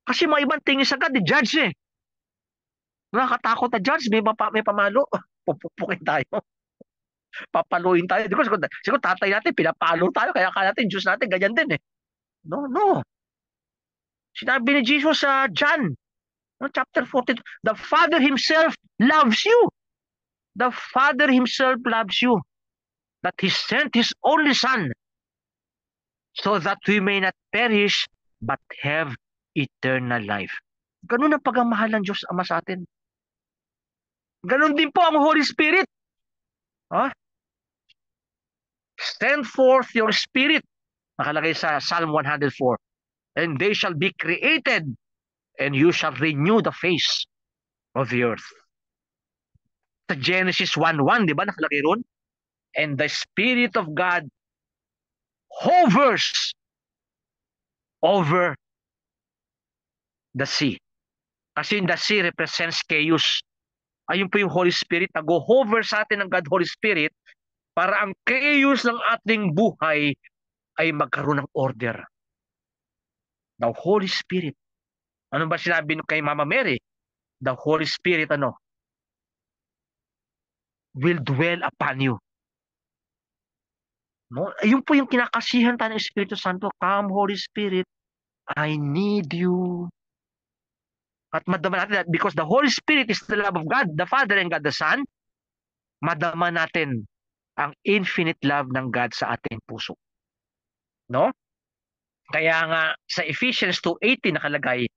Kasi mga ibang tingin sa God, judge eh. Nakakatakot na judge, may pamalo. Pupupukin tayo. Papaluin tayo. Siguro tatay natin, pinapalo tayo, kaya kaya natin, Diyos natin, ganyan din eh. No, no. Sinabi ni Jesus sa John, chapter 42, the Father Himself loves you. The Father Himself loves you. That He sent His only Son so that we may not perish but have eternal life. Ganun ang pagmamahal ng Diyos Ama sa atin. Ganon din po ang Holy Spirit. Send forth your spirit. Nakalagay sa Psalm 104. And they shall be created, and you shall renew the face of the earth. Sa Genesis 1:1, di ba nakalagay ron? And the Spirit of God hovers over the sea. Kasi the sea represents chaos. Ayun po yung Holy Spirit, nag-hover sa atin ng God Holy Spirit para ang chaos ng ating buhay ay magkaroon ng order. The Holy Spirit. Ano ba sinabi kay Mama Mary? The Holy Spirit, will dwell upon you. No? Ayun po yung kinakasihan tayo ng Espiritu Santo. Come, Holy Spirit, I need you. At madama natin that because the Holy Spirit is the love of God, the Father and God the Son, madama natin ang infinite love ng God sa ating puso. No? Kaya nga sa Ephesians 2:18 nakalagay,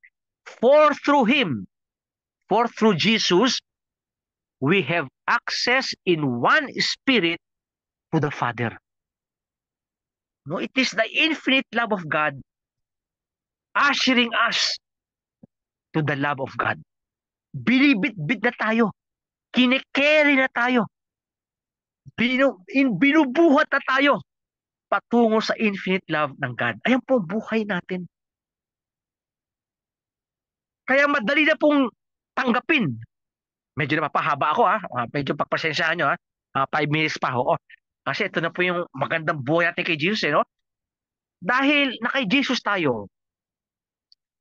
for through Jesus, we have access in one Spirit to the Father. No, it is the infinite love of God ushering us to the love of God. Binibit-bit na tayo. Kine-carry na tayo. Binubuhat na tayo patungo sa infinite love ng God. Ayan po buhay natin. Kaya madali na pong tanggapin. Medyo napapahaba ako medyo pagpasensyahan nyo 5 minutes pa ako. Kasi ito na po yung magandang buhay natin kay Jesus no? Dahil na kay Jesus tayo,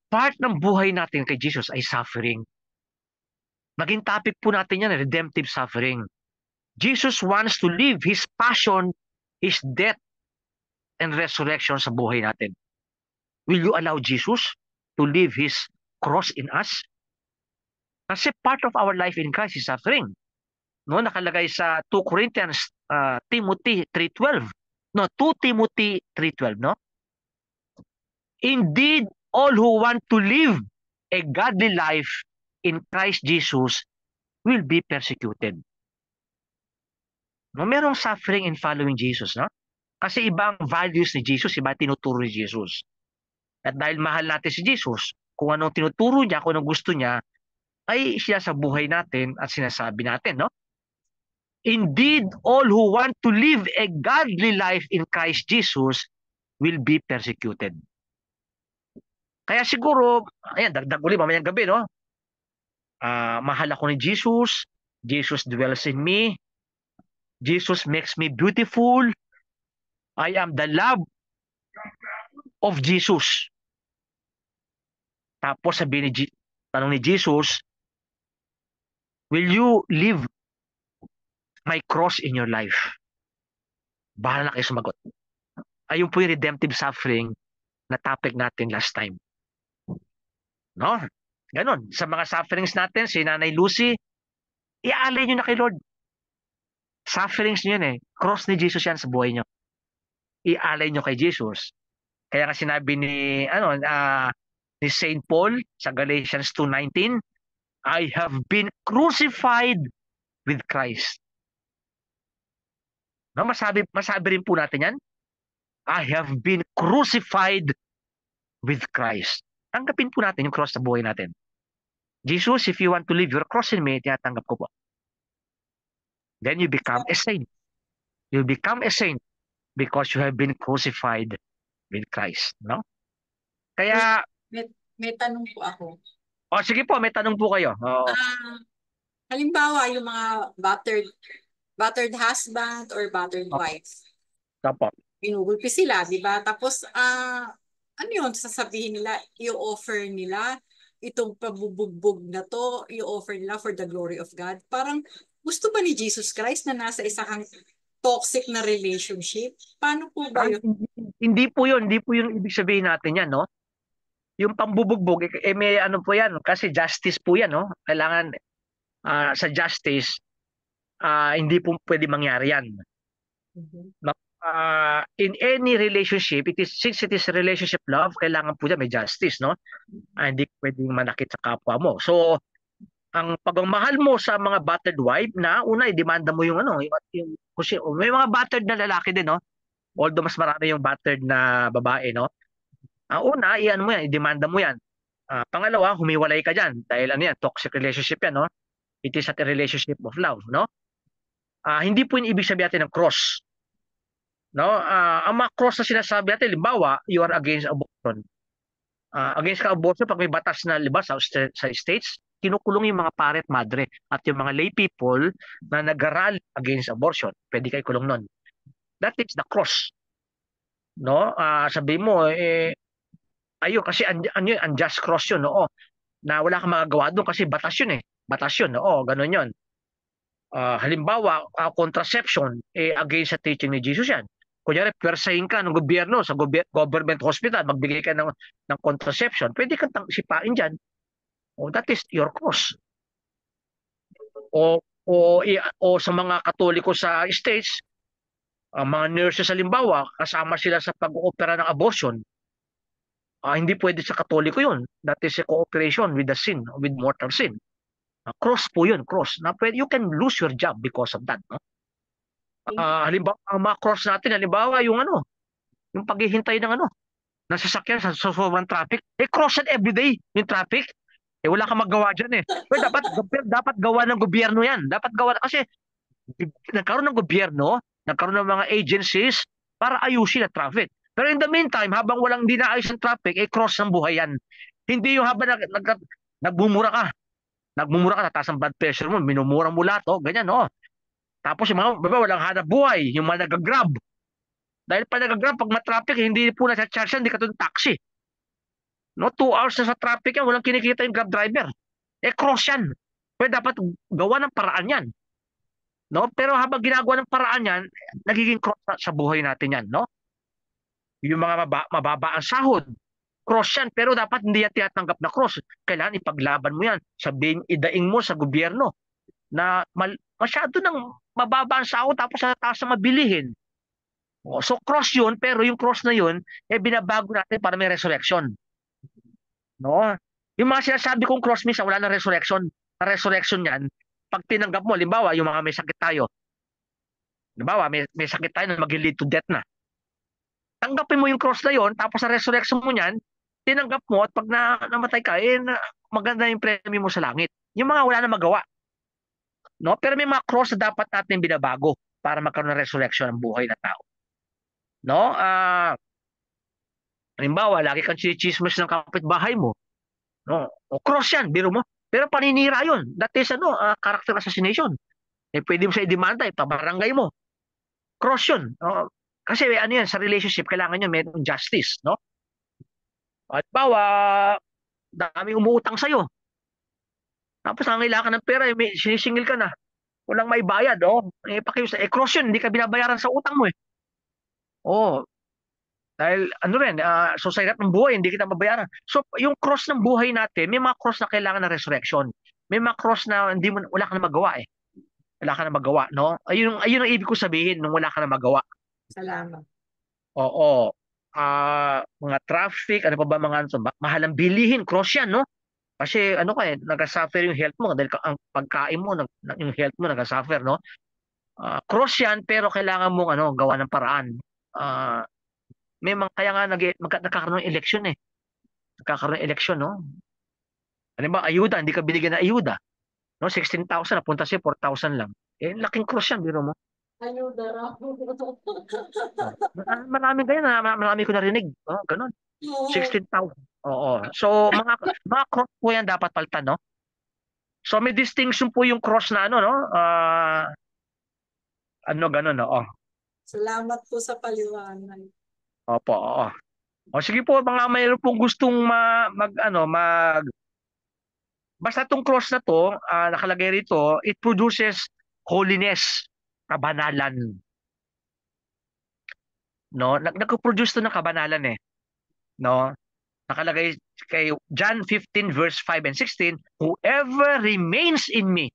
part ng buhay natin kay Jesus ay suffering. Maging topic po natin yan, redemptive suffering. Jesus wants to live His passion, His death, and resurrection sa buhay natin. Will you allow Jesus to live His cross in us? Kasi part of our life in Christ is suffering. No, nakalagay sa 2 Corinthians, Timothy 3:12. No, 2 Timothy 3:12, no? Indeed, all who want to live a godly life in Christ Jesus will be persecuted. No, merong suffering in following Jesus, no? Kasi ibang values ni Jesus, iba tinuturo ni Jesus. At dahil mahal natin si Jesus, kung anong tinuturo niya, kung anong gusto niya, ay siya sa buhay natin at sinasabi natin, no? Indeed, all who want to live a godly life in Christ Jesus will be persecuted. Kaya siguro, ayan, dagdag ulit mamayang gabi, no? Mahal ako ni Jesus. Jesus dwells in me. Jesus makes me beautiful. I am the love of Jesus. Tapos tanong ni Jesus, will you live my cross in your life? Bahala na kayo sumagot. Ayun po yung redemptive suffering na topic natin last time. No? Ganon. Sa mga sufferings natin, si Nanay Lucy, iaalay nyo na kay Lord. Sufferings nyo yun Cross ni Jesus yan sa buhay nyo. Ialay nyo kay Jesus. Kaya nga sinabi ni Saint Paul sa Galatians 2:19, I have been crucified with Christ. No, masabi rin po natin yan. I have been crucified with Christ. Tanggapin po natin yung cross sa buhay natin. Jesus, if you want to leave your cross in me, tinatanggap ko po. Then you become a saint. You become a saint because you have been crucified with Christ. No? Kaya... May tanong po ako. Sige po, may tanong po kayo. Halimbawa, yung mga battered husband or battered wife. Tapo. Pinugulpi sila, di ba? Tapos, ano yun, sasabihin nila, i-offer nila itong pabubugbog na to, i-offer nila for the glory of God. Parang gusto ba ni Jesus Christ na nasa isang toxic na relationship? Paano po ba yun? Hindi po yun ibig sabihin natin yan, no? Yung pambubugbog, may ano po yan, kasi justice po yan, no? Kailangan sa justice, hindi po pwede mangyari yan. In any relationship, since it is relationship love, kailangan po yan may justice, no? Hindi pwedeng manakit sa kapwa mo. So, ang pagmamahal mo sa mga battered wife na una i-demanda mo yung ano, yung kasi may mga battered na lalaki din, no? Although mas marami yung battered na babae, no? Ang una, iyan mo yan, i-demanda mo yan. Pangalawa, humiwalay ka diyan dahil ano yan, toxic relationship yan, no? It is not a relationship of love, no? Hindi po yung ibig sabihin natin ng cross, no? Ang mga cross na sinasabi natin, limbawa, you are against abortion. Against ka abortion pag may batas na liba sa states, kinukulong yung mga pare at madre at yung mga lay people na nag-rally against abortion. Pwede kayo kulong nun. That is the cross. No? Sabi mo, ayun, kasi ano yun, unjust cross yun, no? Na wala kang magagawa doon kasi batas yun eh. Batas yun, no? Ganun yun. Halimbawa, contraception, against sa teaching ni Jesus yan. Kunyari, pwersahin ka ng gobyerno sa government hospital, magbigay ka ng contraception, pwede kang sipain dyan. That is your cross. O sa mga Katoliko sa states, mga nurses halimbawa, kasama sila sa pag-oopera ng abortion. Hindi pwede sa Katoliko yun. That is a cooperation with the sin, with mortal sin. Cross po yun, cross. Na pwede, you can lose your job because of that. No? Halimbawa, ang mga cross natin, halimbawa, yung ano, yung paghihintay ng ano, ng sasakyan sa sobrang traffic. Cross yan everyday, yung traffic. Wala kang magawa dyan eh. Well, dapat gawa ng gobyerno yan. Dapat gawa, kasi nagkaroon ng gobyerno, nagkaroon ng mga agencies para ayusin ang traffic. Pero in the meantime, habang walang dinaayos ng traffic, cross ng buhay yan. Hindi yung habang nagmumura ka, tataas ang blood pressure mo, minumura mo lahat, ganyan, no? Tapos yung mga, walang hanap buhay, yung mga nag-grab. Dahil pa nag-grab, pag matraffic, hindi po nasa-charge yan, hindi ka taxi. No, 2 hours na sa traffic yan, walang kinikita yung grab driver. Cross yan. Pwede dapat gawa ng paraan yan. No? Pero habang ginagawa ng paraan yan, nagiging cross sa buhay natin yan, no? Yung mga mababa ang sahod, cross yan, pero dapat hindi yan tinatanggap na cross. Kailangan ipaglaban mo yan. Sabihin, idaing mo sa gobyerno na masyado nang mababa ang sahod tapos sa taas na mabilihin. So cross yun, pero yung cross na yun, binabago natin para may resurrection. No? Yung mga sinasabi kong cross minsan, wala na resurrection. Ang resurrection yan, pag tinanggap mo, limbawa, yung mga may sakit tayo, limbawa, may sakit tayo na mag-lead to death na. Tanggapin mo yung cross na yon, tapos sa resurrection mo niyan, tinanggap mo at pag namatay ka, maganda yung premyo mo sa langit. Yung mga wala na magawa. No? Pero may mga cross na dapat natin binabago para magkaroon ng resurrection ng buhay na tao. No? Halimbawa, lagi kang chismis ng kapitbahay mo. No? O cross yan, biro mo. Pero paninira yun. That is character assassination. Pwede mo sa idemanda, pabarangay mo. Cross yun. Kasi ano yan, sa relationship, kailangan nyo mayroong justice. No? At bawa, daming umuutang sa'yo. Tapos nangangailangan ng pera, sinisingil ka na. Walang may bayad. Pakiusap. Cross yun, hindi ka binabayaran sa utang mo eh. Dahil ano rin, so sa hirap ng buhay, hindi kita mabayaran. So yung cross ng buhay natin, may mga cross na kailangan ng resurrection. May mga cross na wala ka na magawa eh. Wala ka na magawa, no? Ayun ang ibig ko sabihin nung wala ka na magawa. Salamat. Oo. Mga traffic, ano pa ba mga mahalang bilihin, cross yan, no? Kasi ano ka nag-suffer yung health mo dahil ang pagkain mo, yung health mo nag-suffer, no? Cross yan, pero kailangan mong gawa ng paraan. May mga kaya nga nagkakaroon ng eleksyon eh. Nagkakaroon ng eleksyon, no? Ano ba, ayuda, hindi ka binigyan ng ayuda. No, 16,000 napunta siya 4,000 lang. Laking cross yan, biro mo. Ayuda raw. Marami ganyan, marami ko narinig. Ganun. 16,000. Oo. So, mga cross po yan dapat palitan, no? So, may distinction po yung cross na no? Ganun, no? Salamat po sa paliwanag. Opo, oo. Sige po, mga mayroon pong gustong basta tong cross na to, nakalagay rito, it produces holiness, kabanalan. No? Nagpo-produce to ng kabanalan eh. No? Nakalagay kay John 15 verse 5 and 16, whoever remains in me,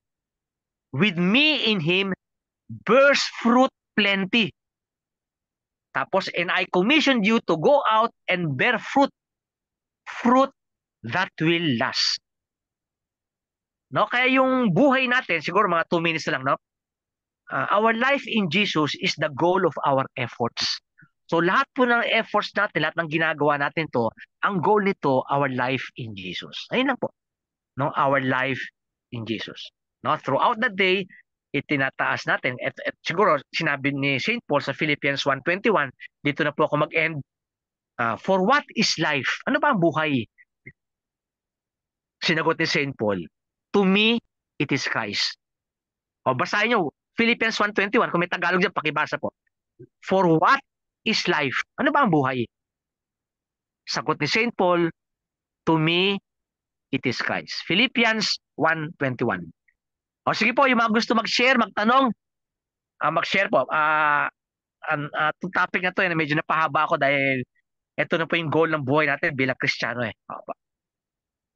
with me in him, bears fruit plenty. Tapos, and I commissioned you to go out and bear fruit that will last. No? Kaya yung buhay natin, siguro mga 2 minutes na lang, no? Our life in Jesus is the goal of our efforts. So lahat po ng efforts natin, lahat ng ginagawa natin to, ang goal nito, our life in Jesus. Ayun lang po. No? Our life in Jesus. No? Throughout the day, itinataas natin. At siguro, sinabi ni St. Paul sa Philippians 1:21, dito na po ako mag-end. For what is life? Ano ba ang buhay? Sinagot ni St. Paul, to me, it is Christ. O basahin nyo, Philippians 1:21, kung may Tagalog dyan, pakibasa po. For what is life? Ano ba ang buhay? Sagot ni St. Paul, to me, it is Christ. Philippians 1:21. O sige po, yung mga gusto mag-share, magtanong, mag-share po. Itong topic na to, medyo napahaba ako dahil ito na po yung goal ng buhay natin bilang Kristiyano eh.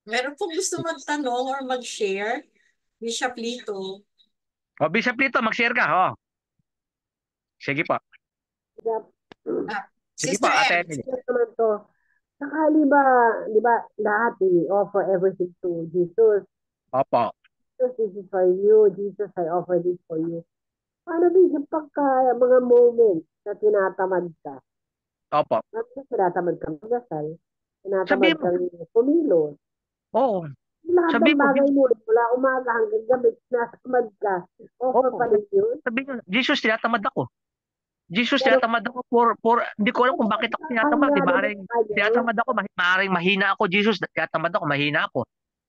Meron pong gusto magtanong or mag-share? Bishop Lito. O Bishop Lito, mag-share ka. O. Sige po. Sige po, Sister Ate M. Emily. naman to. Sakali ba, di ba, lahat offer everything to Jesus. Opo. Jesus, this is for you. Jesus, I offer this for you. Paano din yung pagka mga moments na tinatamad ka? Opo. Tinatamad kang magasal. Sabi Tinatamad mo. kang kumilos. Oo. Lahat Sabi ng mo, bagay mo, mula umaga hanggang gabi, tinatamad ka. Offer Oo. pa rin yun. Sabi mo, Jesus, tinatamad ako. Jesus, tinatamad ako hindi ko alam kung bakit ako tinatamad. Tinatamad ako, maaaring mahina ako, Jesus. Tinatamad ako, mahina ako.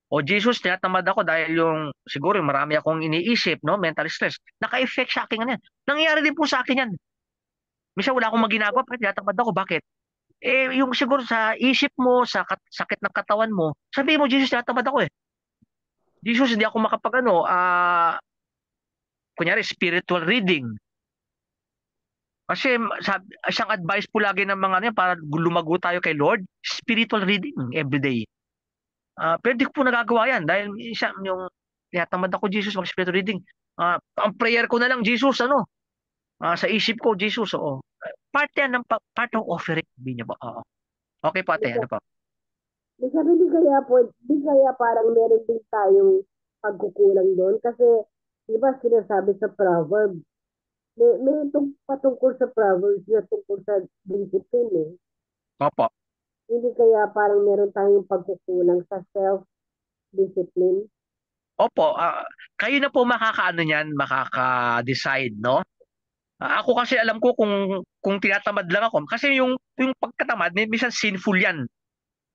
O Jesus, tinatamad ako dahil siguro marami akong iniisip, no? Mental stress. Naka-effect sa akin yan. Nangyayari din po sa akin yan. Minsan wala akong maginagawa, bakit tinatamad ako? Bakit? Yung siguro sa isip mo, sa sakit ng katawan mo, sabi mo, Jesus, tinatamad ako eh. Jesus, hindi ako kunyari, spiritual reading. Kasi isang advice po lagi ng mga para lumago tayo kay Lord, spiritual reading every day. Pero di ko po nagagawa yan dahil yung tinatamad ako, Jesus, mag-spiritual reading. Ang prayer ko na lang, Jesus, sa isip ko, Jesus, oo. Part yan part ng offering, hindi niya ba? Oo. Okay po, ate, ano pa? Di kaya parang meron din tayong pagkukulang doon. Kasi, di ba sinasabi sa proverb, may patungkol sa Proverbs na tungkol sa discipline eh. Opo. Hindi kaya parang meron tayong pagkukulang sa self-discipline? Opo. Kayo na po makaka-decide, no? Ako kasi alam ko kung tinatamad lang ako. Kasi yung pagkatamad, minsan sinful yan.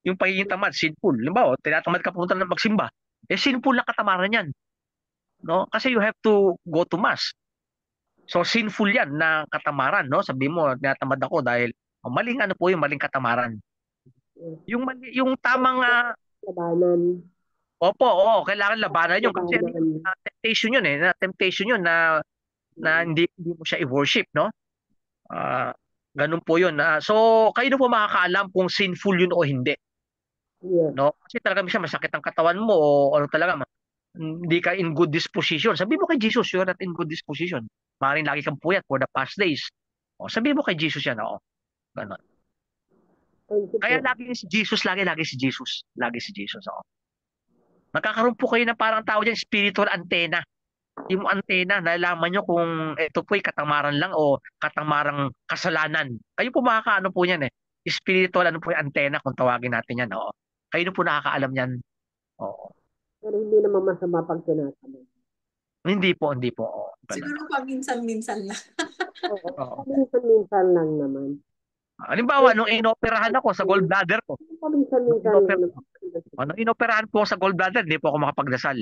Yung pagiging tamad, sinful. Halimbawa, tinatamad ka pumunta ng magsimba. Sinful na katamaran yan. No? Kasi you have to go to mass. So sinful yan na katamaran, no? Sabi mo, tinatamad ako dahil maling maling katamaran. Yung tamang Labanan. opo, oo, kailangan labanan yun kasi temptation yun na temptation yun na hindi mo siya i-worship, no? Ganun po yun. So kayo na po makakaalam kung sinful yun o hindi. Yes. No? Kasi talaga minsan masakit ang katawan mo o ano talaga hindi ka in good disposition. Sabi mo kay Jesus, you're not in good disposition. Maaaring lagi kang puyat for the past days. Sabi mo kay Jesus yan, oo. Ganon. Kaya lagi si Jesus, lagi si Jesus. Lagi si Jesus, oo. Magkakaroon po kayo ng parang tao dyan, spiritual antenna. Yung antenna, nalalaman nyo kung ito po'y katamaran lang o katamarang kasalanan. Kayo po makakaano po yan eh. Spiritual yung antenna kung tawagin natin yan, oo. Kayo po nakakaalam yan. Oo. Pero hindi naman masama pag tinatamad. Hindi po. Oo. Siguro paminsan-minsan lang. Oo. Paminsan-minsan lang naman. Halimbawa, nung inoperahan ako sa gallbladder ko. Paminsan-minsan lang naman. Nung inoperahan po sa gallbladder, hindi po ako makapagdasal.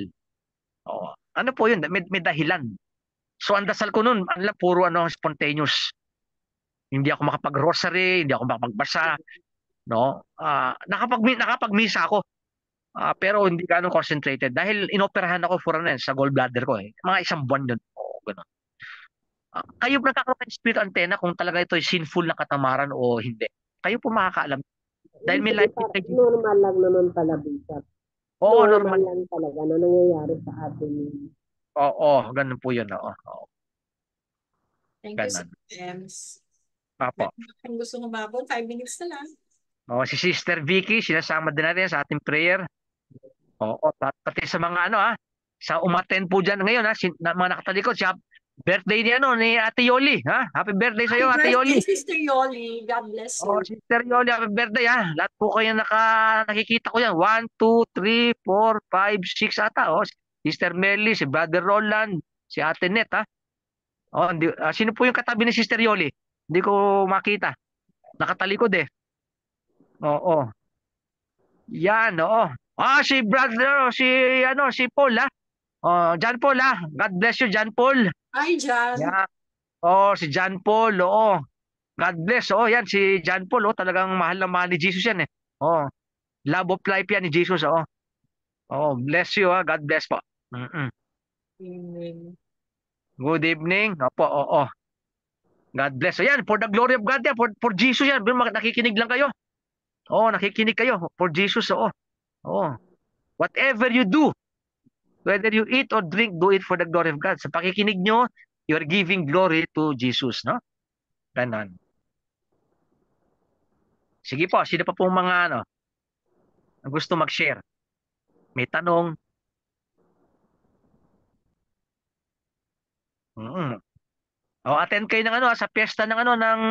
Oo. Ano po yun? May dahilan. So, ang dasal ko nun, puro spontaneous. Hindi ako makapag-rosary, hindi ako makapagbasa. No? Nakapag-misa ako. Pero hindi ganun concentrated. Dahil inoperahan ako sa gallbladder ko. Mga isang buwan yun. Oo, ganun. Kayo nagkakaroon ng spirit antenna kung talaga ito ay sinful na katamaran o hindi. Kayo po makakaalam. Dahil may life kay Jesus. Normal lang naman pala, Bishop. Oo, normal lang talaga na nangyayari sa atin. Oo, ganun po yun. Oo. Thank you, Sir Ems. Apo. Kung gusto mo mabot, 5 minutes na lang. Si Sister Vicky, sinasama din natin sa ating prayer. Oo, pati sa mga sa umattend po dyan ngayon, ha, mga nakatalikod, siya, birthday ni Ate Yoli, ha? Happy birthday sa iyo, Ate Happy birthday, Yoli. Sister Yoli. God bless Oh, you. Sister Yoli, happy birthday, ha? Lahat po kayo nakikita ko yan. 1, 2, 3, 4, 5, 6 ata. Oh, Sister Melly, si Brother Roland, si Ate Net, ha? Oh, sino po yung katabi ni Sister Yoli? Hindi ko makita. Nakatalikod eh. Oo. Yan, oo. Si brother, si Paul, ha? Oh, John Paul, ha? God bless you, John Paul. Hi, John. Yeah. Oh, si John Paul, oo. God bless. Oh, yan si John Paul, oh, talagang mahal na mahal ni Jesus yan eh. Oh, love of life yan ni Jesus, oh. Oh, bless you, ha. God bless po. Mm-mm. Amen. Good evening. Opo, oo. God bless. So yan, for the glory of God yan, for Jesus yan. Nakikinig lang kayo. Oh, nakikinig kayo for Jesus, oo. Oh. Whatever you do, whether you eat or drink, do it for the glory of God. Sa pakikinig nyo, you are giving glory to Jesus, no? Ganon. Sige po, sino pa pong mga ang gusto mag-share? May tanong? Attend kayo ng sa piyesta ng ng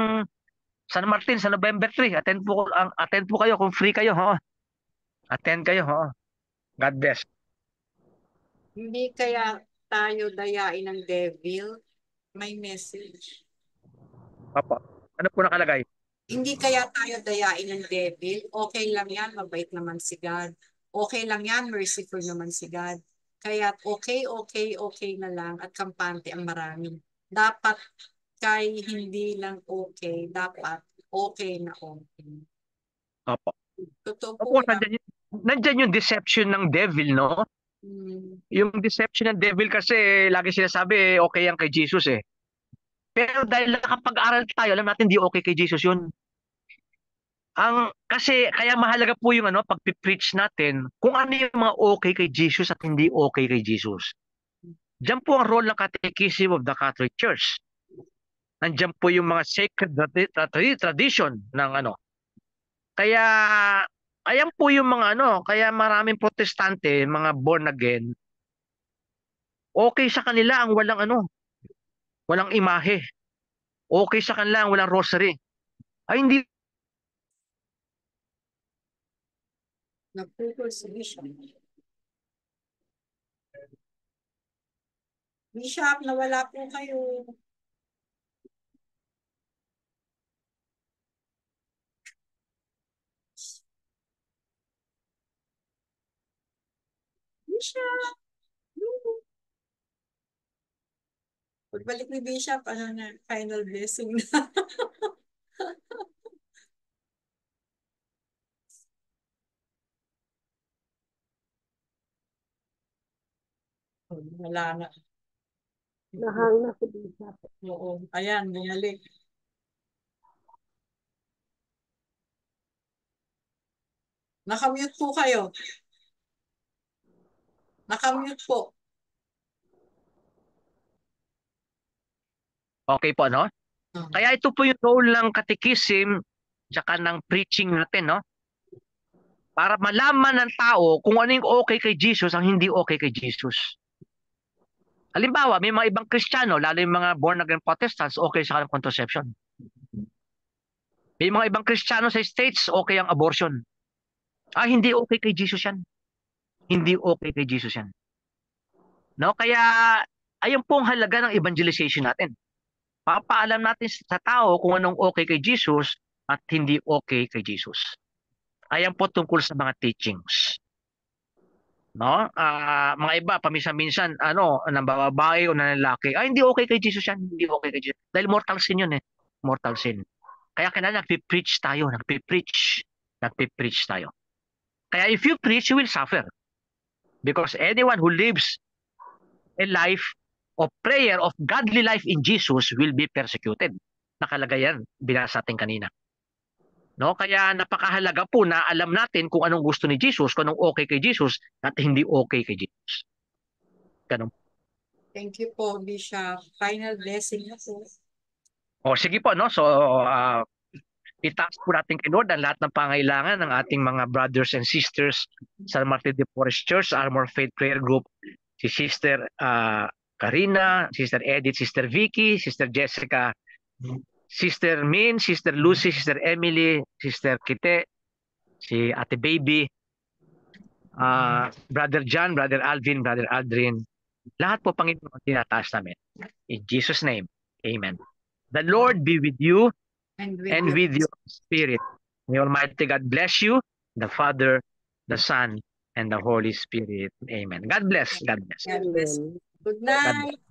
San Martin sa November 3. Attend po kayo kung free kayo, ho. Attend kayo, ho. God bless. Hindi kaya tayo dayain ng devil? May message. Opo. Ano po nakalagay? Hindi kaya tayo dayain ng devil? Okay lang yan, mabait naman si God. Okay lang yan, merciful naman si God. Kaya okay na lang at kampante ang marami. Dapat kay hindi lang okay, dapat okay na okay. Opo. Totoo po Opo, yan. nandyan yung deception ng devil, no? Yung deception ng devil kasi lagi sinasabi okay yan kay Jesus eh. Pero dahil nakapag-aral tayo, alam natin di okay kay Jesus yun. Kasi kaya mahalaga po yung pagpipreach natin kung ano yung mga okay kay Jesus at hindi okay kay Jesus. Diyan po ang role ng Catechism of the Catholic Church. Nandiyan po yung mga sacred tradition ng Kaya ayan po yung mga kaya maraming protestante, mga born again, okay sa kanila ang walang imahe. Okay sa kanila ang walang rosary. Ay hindi. Nagpupul si Bishop. Bishop, nawala po kayo. Bishop! Pagbalik ni Bishop, final blessing na. Wala na. Nahang na si Bishop. Oo. Ayan, bumalik. Nakamute po kayo. Nakamute po. Okay po, no? Kaya ito po yung role ng catechism tsaka ng preaching natin, no? Para malaman ng tao kung ano yung okay kay Jesus ang hindi okay kay Jesus. Halimbawa, may mga ibang Kristiyano, lalo yung mga born-again Protestants, okay sa kanilang contraception. May mga ibang Kristiyano sa States, okay ang abortion. Hindi okay kay Jesus yan. Hindi okay kay Jesus yan. No? Kaya, ayun po ang halaga ng evangelization natin. Papaalam natin sa tao kung anong okay kay Jesus at hindi okay kay Jesus. Ayan po tungkol sa mga teachings. No? Mga iba paminsan-minsan ng babae o ng lalaki, hindi okay kay Jesus yan, hindi okay kay Jesus. Dahil mortal sin yun eh. Mortal sin. Kaya kailangan nagpi-preach tayo. Kaya if you preach, you will suffer. Because anyone who lives a life of prayer, of godly life in Jesus will be persecuted. Nakalagay yan, binasa natin kanina. No, kaya napakahalaga po na alam natin kung anong gusto ni Jesus, kung anong okay kay Jesus at hindi okay kay Jesus. Ganun. Thank you po, Bishop. Final blessing na po. Sige po, no? So, itaas po natin kay Lord ang lahat ng pangailangan ng ating mga brothers and sisters sa Martin de Porres Church, Armor Faith Prayer Group, si Sister Karina, Sister Edith, Sister Vicky, Sister Jessica, Sister Min, Sister Lucy, Sister Emily, Sister Kite, si Ate Baby, Brother John, Brother Alvin, Brother Aldrin. Lahat po, Panginoon, tinataas namin. In Jesus' name, amen. The Lord be with you And and with your spirit. May Almighty God bless you, the Father, the Son, and the Holy Spirit. Amen. God bless. God bless. God bless. Amen. Good God bless. night.